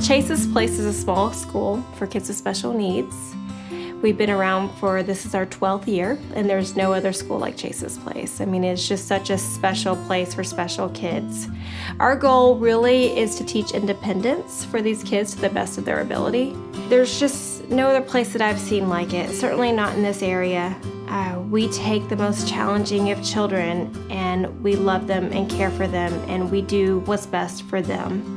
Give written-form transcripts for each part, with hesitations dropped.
Chase's Place is a small school for kids with special needs. We've been around this is our 12th year, and there's no other school like Chase's Place. I mean, it's just such a special place for special kids. Our goal really is to teach independence for these kids to the best of their ability. There's just no other place that I've seen like it, certainly not in this area. We take the most challenging of children, and we love them and care for them, and we do what's best for them.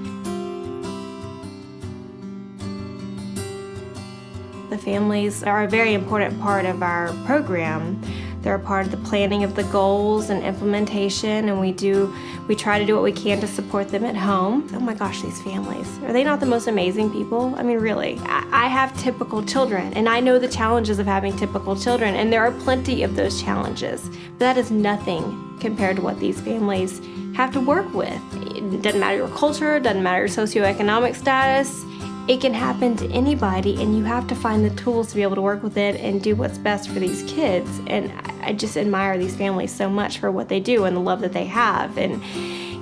The families are a very important part of our program. They're a part of the planning of the goals and implementation, and we try to do what we can to support them at home. Oh my gosh, these families. Are they not the most amazing people? I mean, really. I have typical children, and I know the challenges of having typical children, and there are plenty of those challenges. But that is nothing compared to what these families have to work with. It doesn't matter your culture, it doesn't matter your socioeconomic status. It can happen to anybody, and you have to find the tools to be able to work with it and do what's best for these kids. And I just admire these families so much for what they do and the love that they have and,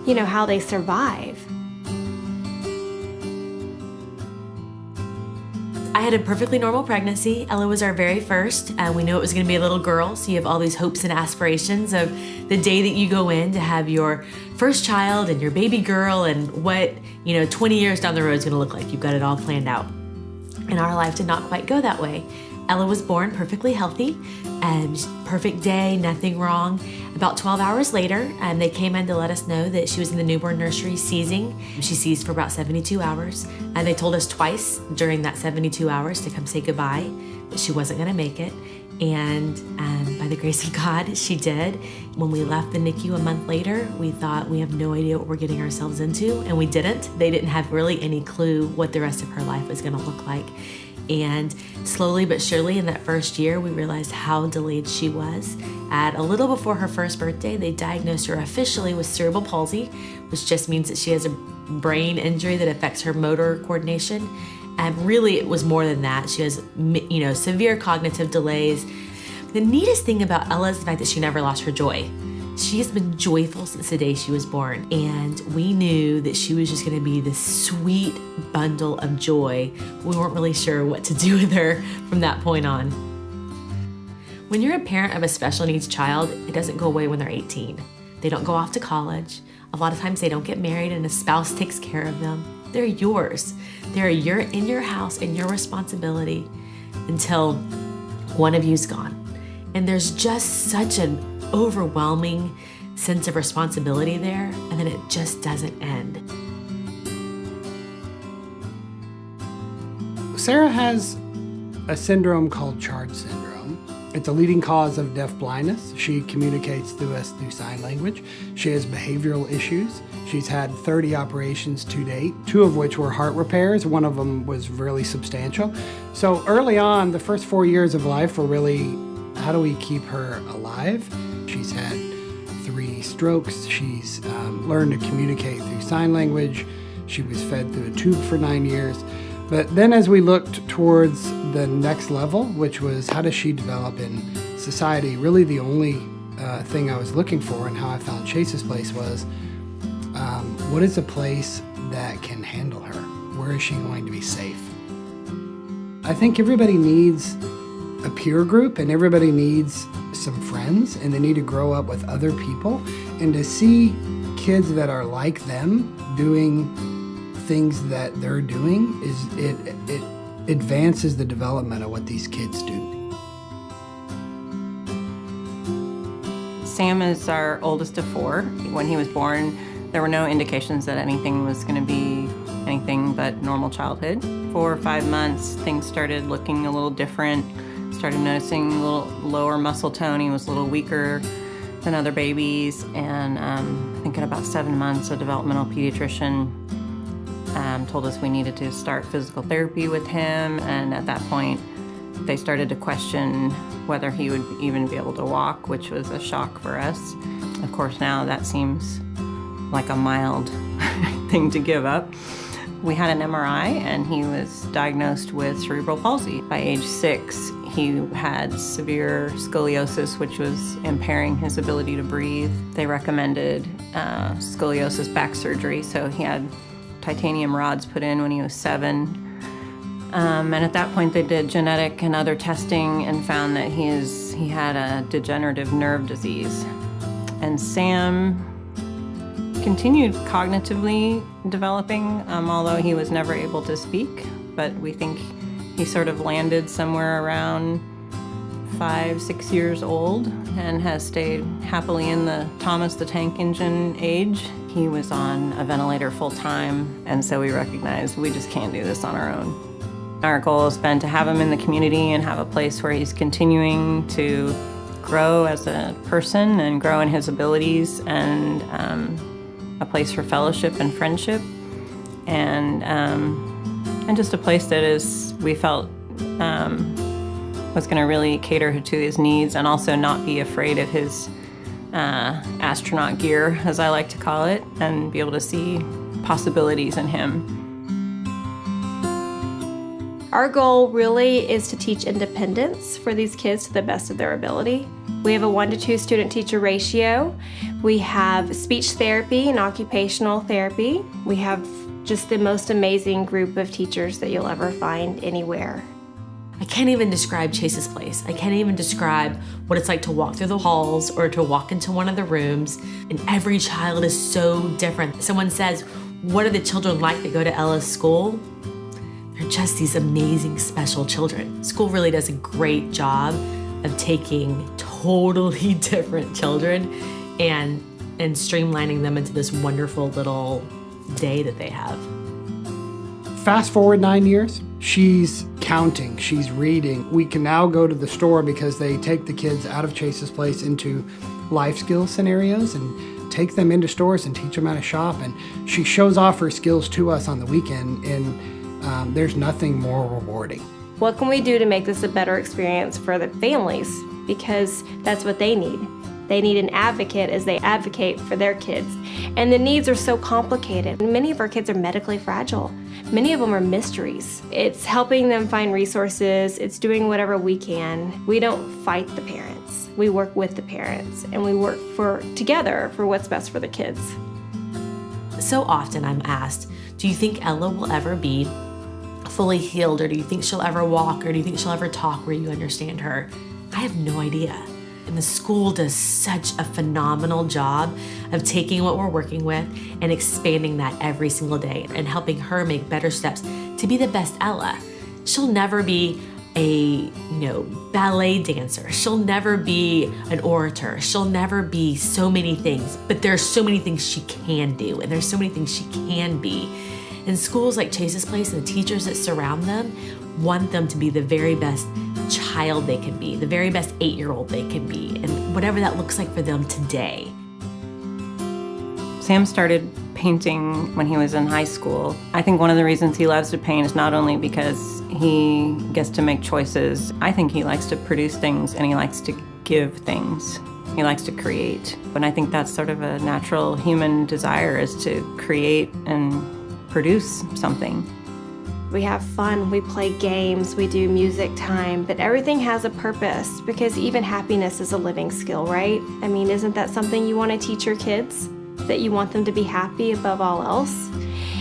you know, how they survive. I had a perfectly normal pregnancy. Ella was our very first. We knew it was going to be a little girl, so you have all these hopes and aspirations of the day that you go in to have your first child and your baby girl and what, 20 years down the road is going to look like. You've got it all planned out. And our life did not quite go that way. Ella was born perfectly healthy, perfect day, nothing wrong. About 12 hours later, they came in to let us know that she was in the newborn nursery seizing. She seized for about 72 hours. And they told us twice during that 72 hours to come say goodbye, that she wasn't gonna make it. And by the grace of God, she did. When we left the NICU a month later, we thought we have no idea what we're getting ourselves into, and we didn't. They didn't have really any clue what the rest of her life was gonna look like. And slowly but surely in that first year, we realized how delayed she was. At a little before her first birthday, they diagnosed her officially with cerebral palsy, which just means that she has a brain injury that affects her motor coordination. And really, it was more than that. She has, severe cognitive delays. The neatest thing about Ella is the fact that she never lost her joy. She has been joyful since the day she was born, and we knew that she was just gonna be this sweet bundle of joy. We weren't really sure what to do with her from that point on. When you're a parent of a special needs child, it doesn't go away when they're 18. They don't go off to college. A lot of times they don't get married and a spouse takes care of them. They're yours. They're in your house and your responsibility until one of you's gone. And there's just such an overwhelming sense of responsibility there, and then it just doesn't end. Sarah has a syndrome called CHARD syndrome. It's a leading cause of deaf-blindness. She communicates to us through sign language. She has behavioral issues. She's had 30 operations to date, 2 of which were heart repairs. One of them was really substantial. So early on, the first 4 years of life were really, how do we keep her alive? She's had 3 strokes. She's learned to communicate through sign language. She was fed through a tube for 9 years. But then as we looked towards the next level, which was how does she develop in society, really the only thing I was looking for and how I found Chase's Place was, what is a place that can handle her? Where is she going to be safe? I think everybody needs a peer group and everybody needs some friends, and they need to grow up with other people, and to see kids that are like them doing things that they're doing it advances the development of what these kids do. Sam is our oldest of 4. When he was born, there were no indications that anything was going to be anything but normal childhood. 4 or 5 months, things started looking a little different. Started noticing a little lower muscle tone. He was a little weaker than other babies. And I think at about 7 months, a developmental pediatrician told us we needed to start physical therapy with him. And at that point, they started to question whether he would even be able to walk, which was a shock for us. Of course, now that seems like a mild thing to give up. We had an MRI, and he was diagnosed with cerebral palsy. By age 6, he had severe scoliosis, which was impairing his ability to breathe. They recommended scoliosis back surgery, so he had titanium rods put in when he was 7. And at that point, they did genetic and other testing and found that he had a degenerative nerve disease. And Sam continued cognitively developing, although he was never able to speak. But we think he sort of landed somewhere around 5-6 years old and has stayed happily in the Thomas the Tank Engine age. He was on a ventilator full time, and so we recognized we just can't do this on our own. Our goal has been to have him in the community and have a place where he's continuing to grow as a person and grow in his abilities, and a place for fellowship and friendship, and just a place that we felt was going to really cater to his needs and also not be afraid of his astronaut gear, as I like to call it, and be able to see possibilities in him. Our goal really is to teach independence for these kids to the best of their ability. We have a 1-to-2 student-teacher ratio. We have speech therapy and occupational therapy. We have just the most amazing group of teachers that you'll ever find anywhere. I can't even describe Chase's Place. I can't even describe what it's like to walk through the halls or to walk into one of the rooms, and every child is so different. Someone says, what are the children like that go to Ella's school? They're just these amazing, special children. School really does a great job of taking totally different children and streamlining them into this wonderful little day that they have. Fast forward 9 years, she's counting, she's reading. We can now go to the store because they take the kids out of Chase's Place into life skills scenarios and take them into stores and teach them how to shop. And she shows off her skills to us on the weekend, and there's nothing more rewarding. What can we do to make this a better experience for the families? Because that's what they need. They need an advocate as they advocate for their kids. And the needs are so complicated. Many of our kids are medically fragile. Many of them are mysteries. It's helping them find resources. It's doing whatever we can. We don't fight the parents. We work with the parents, and we work together for what's best for the kids. So often I'm asked, do you think Ella will ever be fully healed, or do you think she'll ever walk, or do you think she'll ever talk where you understand her? I have no idea. And the school does such a phenomenal job of taking what we're working with and expanding that every single day and helping her make better steps to be the best Ella. She'll never be a ballet dancer. She'll never be an orator. She'll never be so many things, but there's so many things she can do, and there's so many things she can be. And schools like Chase's Place and the teachers that surround them want them to be the very best child they can be, the very best 8-year-old they can be, and whatever that looks like for them today. Sam started painting when he was in high school. I think one of the reasons he loves to paint is not only because he gets to make choices. I think he likes to produce things, and he likes to give things. He likes to create. And I think that's sort of a natural human desire, is to create and produce something. We have fun, we play games, we do music time, but everything has a purpose, because even happiness is a living skill, right? I mean, isn't that something you want to teach your kids? That you want them to be happy above all else?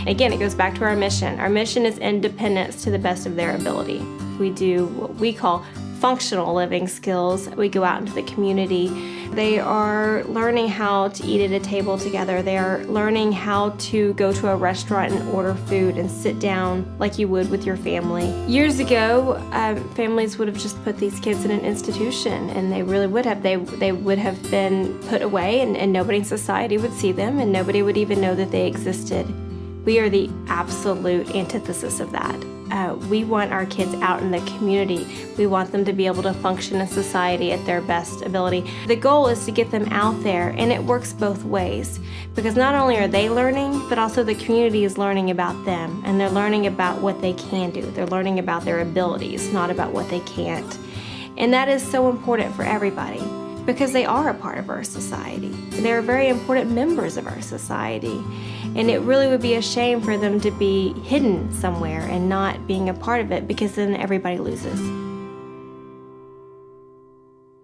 Again, it goes back to our mission. Our mission is independence to the best of their ability. We do what we call functional living skills. We go out into the community. They are learning how to eat at a table together. They are learning how to go to a restaurant and order food and sit down like you would with your family. Years ago, families would have just put these kids in an institution, and they really would have. They would have been put away, and nobody in society would see them, and nobody would even know that they existed. We are the absolute antithesis of that. We want our kids out in the community. We want them to be able to function in society at their best ability. The goal is to get them out there, and it works both ways, because not only are they learning, but also the community is learning about them, and they're learning about what they can do. They're learning about their abilities, not about what they can't. And that is so important for everybody, because they are a part of our society. They're very important members of our society. And it really would be a shame for them to be hidden somewhere and not being a part of it, because then everybody loses.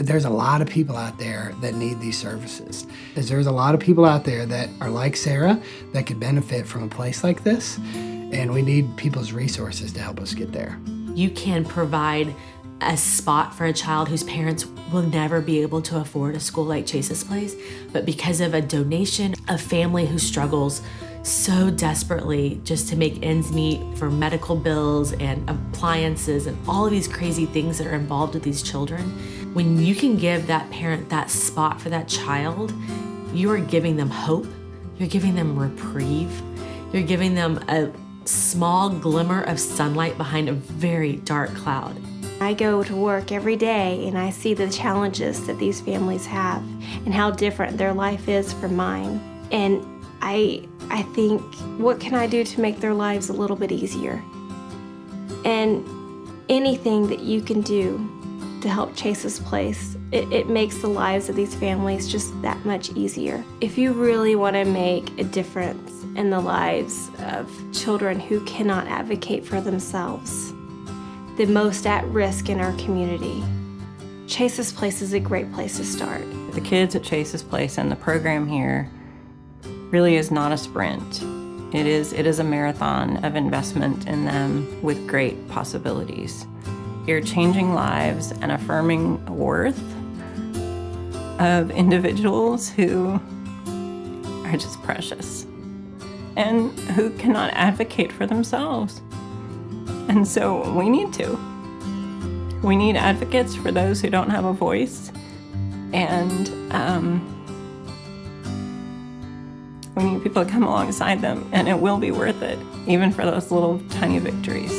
There's a lot of people out there that need these services. There's a lot of people out there that are like Sarah that could benefit from a place like this, and we need people's resources to help us get there. You can provide a spot for a child whose parents will never be able to afford a school like Chase's Place, but because of a donation, a family who struggles so desperately just to make ends meet for medical bills and appliances and all of these crazy things that are involved with these children, when you can give that parent that spot for that child, you are giving them hope, you're giving them reprieve, you're giving them a small glimmer of sunlight behind a very dark cloud. I go to work every day and I see the challenges that these families have and how different their life is from mine. And I think, what can I do to make their lives a little bit easier? And anything that you can do to help Chase's Place, it makes the lives of these families just that much easier. If you really want to make a difference in the lives of children who cannot advocate for themselves, the most at risk in our community, Chase's Place is a great place to start. The kids at Chase's Place and the program here really is not a sprint. It is a marathon of investment in them with great possibilities. You're changing lives and affirming worth of individuals who are just precious and who cannot advocate for themselves. And so we need to. We need advocates for those who don't have a voice, and we need people to come alongside them, and it will be worth it, even for those little tiny victories.